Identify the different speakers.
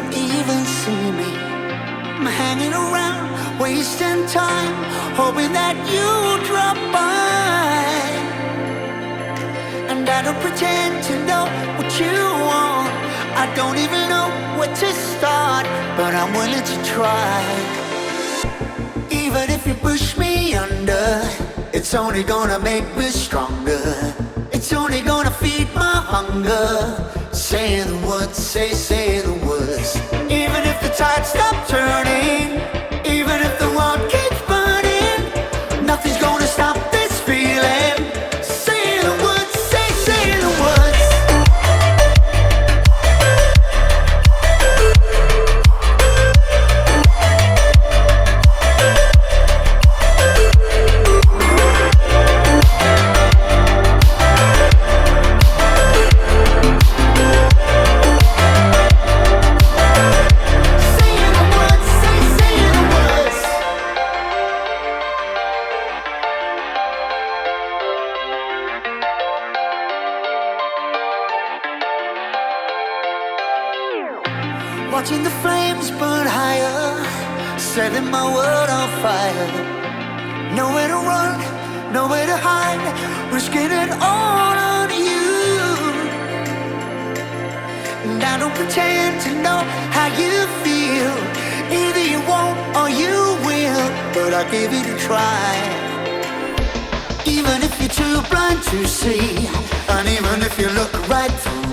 Speaker 1: don't even see me. I'm hanging around, wasting time, hoping that you drop by. And I don't pretend to know what you want. I don't even know where to start, but I'm willing to try. Even if you push me under, it's only gonna make me stronger. It's only gonna feed my hunger. Say the words, say the words. Even if the tide stops turning, even if the world keeps burning, nothing's gonna stop this feeling. Say the words, say the words. Watching the flames burn higher, setting my world on fire. Nowhere to run, nowhere to hide, risking it all on you. And I don't pretend to know how you feel. Either you won't or you will, but I'll give it a try. Even if you're too blind to see, and even if you look right through